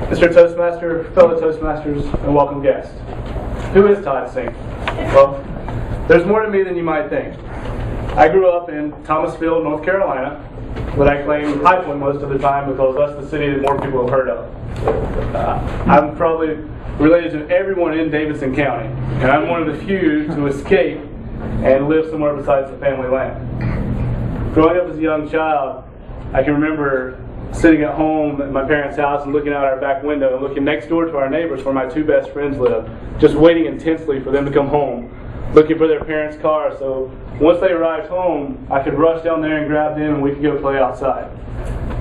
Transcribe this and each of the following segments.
Mr. Toastmaster, fellow Toastmasters, and welcome guests. Who is Todd Sink? Well, there's more to me than you might think. I grew up in Thomasville, North Carolina, but I claim High Point most of the time because that's the city that more people have heard of. I'm probably related to everyone in Davidson County, and I'm one of the few to escape and live somewhere besides the family land. Growing up as a young child, I can remember sitting at home at my parents' house and looking out our back window and looking next door to our neighbors where my two best friends lived, just waiting intensely for them to come home, looking for their parents' car, so once they arrived home, I could rush down there and grab them and we could go play outside.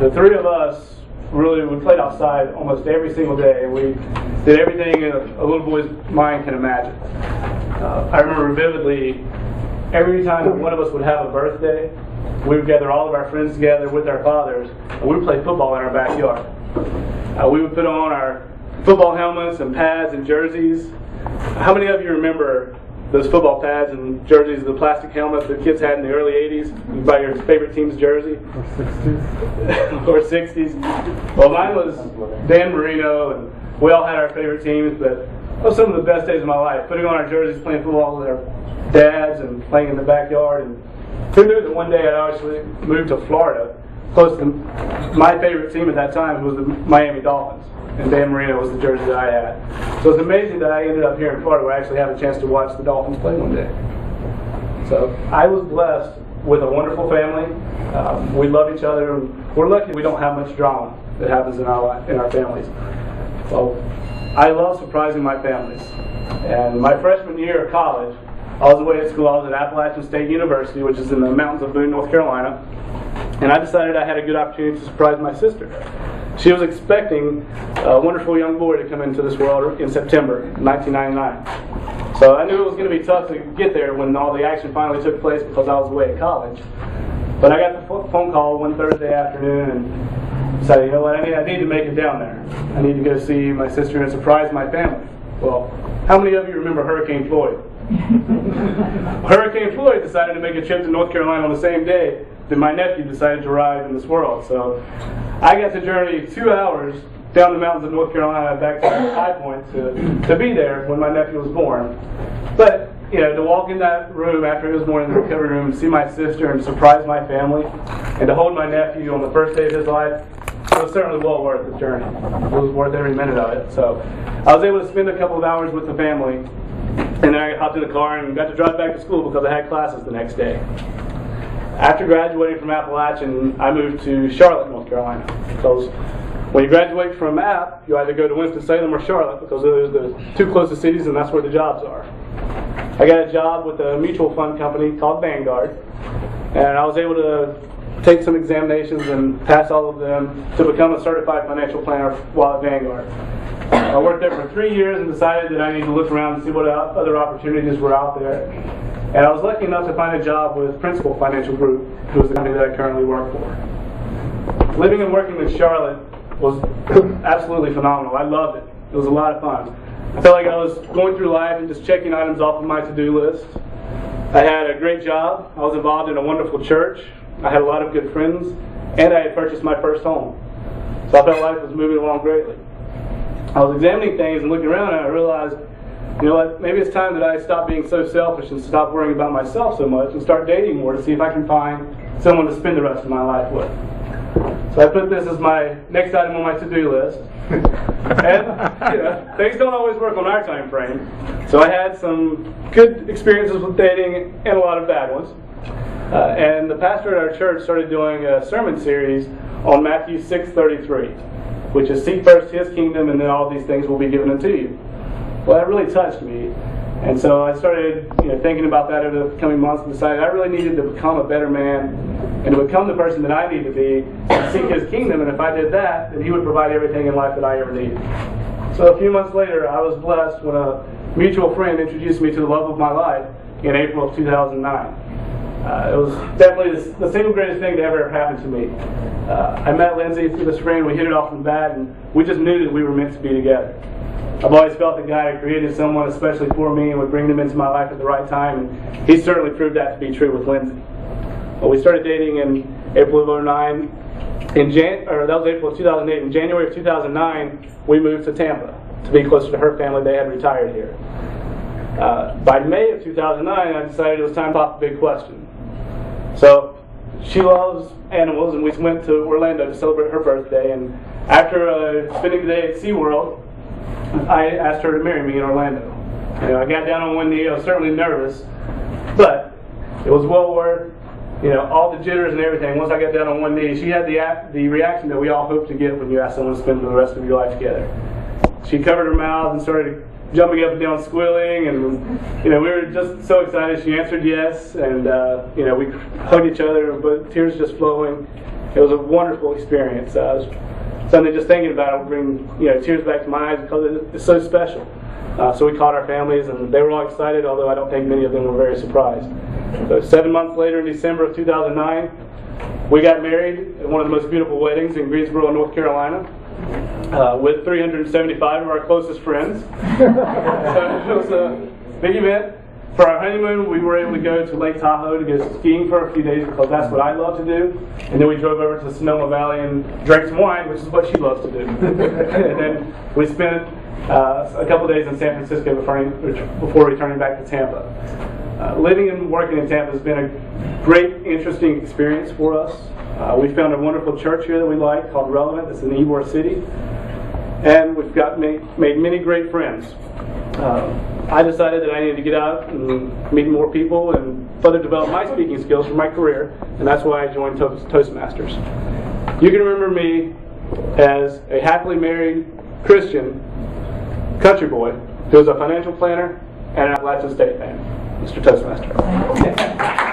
The three of us we played outside almost every single day, and we did everything a little boy's mind can imagine. I remember vividly, every time that one of us would have a birthday, we would gather all of our friends together with our fathers, and we would play football in our backyard. We would put on our football helmets and pads and jerseys. How many of you remember those football pads and jerseys, the plastic helmets that kids had in the early 80s? You buy your favorite team's jersey? Or 60s. Or 60s. Well, mine was Dan Marino, and we all had our favorite teams, but it was some of the best days of my life, putting on our jerseys, playing football with our dads, and playing in the backyard. And who knew that one day I'd actually move to Florida, close to my favorite team at that time, was the Miami Dolphins. And Dan Marino was the jersey that I had. So it's amazing that I ended up here in Florida where I actually have a chance to watch the Dolphins play one day. So I was blessed with a wonderful family. We love each other, and we're lucky we don't have much drama that happens in our families. So I love surprising my families. And my freshman year of college, I was away at school. I was at Appalachian State University, which is in the mountains of Boone, North Carolina. And I decided I had a good opportunity to surprise my sister. She was expecting a wonderful young boy to come into this world in September 1999. So I knew it was going to be tough to get there when all the action finally took place because I was away at college. But I got the phone call one Thursday afternoon and decided, you know what, I need to make it down there. I need to go see my sister and surprise my family. Well, how many of you remember Hurricane Floyd? Hurricane Floyd decided to make a trip to North Carolina on the same day that my nephew decided to arrive in this world. So I got to journey 2 hours down the mountains of North Carolina back to High Point to be there when my nephew was born. But to walk in that room after he was born in the recovery room, see my sister and surprise my family, and to hold my nephew on the first day of his life, it was certainly well worth the journey. It was worth every minute of it. So I was able to spend a couple of hours with the family, and then I hopped in the car and got to drive back to school because I had classes the next day. After graduating from Appalachian, I moved to Charlotte, North Carolina. Because when you graduate from App, you either go to Winston-Salem or Charlotte because those are the two closest cities and that's where the jobs are. I got a job with a mutual fund company called Vanguard, and I was able to take some examinations and pass all of them to become a certified financial planner while at Vanguard. I worked there for 3 years and decided that I needed to look around and see what other opportunities were out there. And I was lucky enough to find a job with Principal Financial Group, who is the company that I currently work for. Living and working in Charlotte was absolutely phenomenal. I loved it. It was a lot of fun. I felt like I was going through life and just checking items off of my to-do list. I had a great job. I was involved in a wonderful church. I had a lot of good friends. And I had purchased my first home. So I felt life was moving along greatly. I was examining things and looking around and I realized, you know what, maybe it's time that I stop being so selfish and stop worrying about myself so much and start dating more to see if I can find someone to spend the rest of my life with. So I put this as my next item on my to-do list. And things don't always work on our time frame. So I had some good experiences with dating and a lot of bad ones. And the pastor at our church started doing a sermon series on Matthew 6:33, which is seek first his kingdom and then all these things will be given unto you. Well, that really touched me. And so I started thinking about that over the coming months and decided I really needed to become a better man and to become the person that I need to be and seek his kingdom. And if I did that, then he would provide everything in life that I ever needed. So a few months later, I was blessed when a mutual friend introduced me to the love of my life in April of 2009. It was definitely the single greatest thing to ever happen to me. I met Lindsay through this friend. We hit it off from the bat, and we just knew that we were meant to be together. I've always felt that God had created someone especially for me and would bring them into my life at the right time, and he certainly proved that to be true with Lindsay. Well, we started dating in April of 2009. that was April of 2008. In January of 2009, we moved to Tampa to be closer to her family. They had retired here. By May of 2009, I decided it was time to pop the big question. So she loves animals, and we went to Orlando to celebrate her birthday. And after spending the day at SeaWorld, I asked her to marry me in Orlando. I got down on one knee. I was certainly nervous, but it was well worth all the jitters and everything. Once I got down on one knee, she had the reaction that we all hope to get when you ask someone to spend the rest of your life together. She covered her mouth and started jumping up and down, squealing, and we were just so excited. She answered yes, and we hugged each other, but tears just flowing. It was a wonderful experience. Something just thinking about it would bring tears back to my eyes because it's so special. So we called our families, and they were all excited, although I don't think many of them were very surprised. So 7 months later, in December of 2009, we got married at one of the most beautiful weddings in Greensboro, North Carolina, with 375 of our closest friends. So it was a big event. For our honeymoon, we were able to go to Lake Tahoe to go skiing for a few days because that's what I love to do. And then we drove over to Sonoma Valley and drank some wine, which is what she loves to do. And then we spent a couple days in San Francisco before returning back to Tampa. Living and working in Tampa has been a great, interesting experience for us. We found a wonderful church here that we like called Relevant. It's in Ybor City. And we've made many great friends. I decided that I needed to get out and meet more people and further develop my speaking skills for my career, and that's why I joined Toastmasters. You can remember me as a happily married Christian country boy who was a financial planner and an Appalachian State fan, Mr. Toastmaster.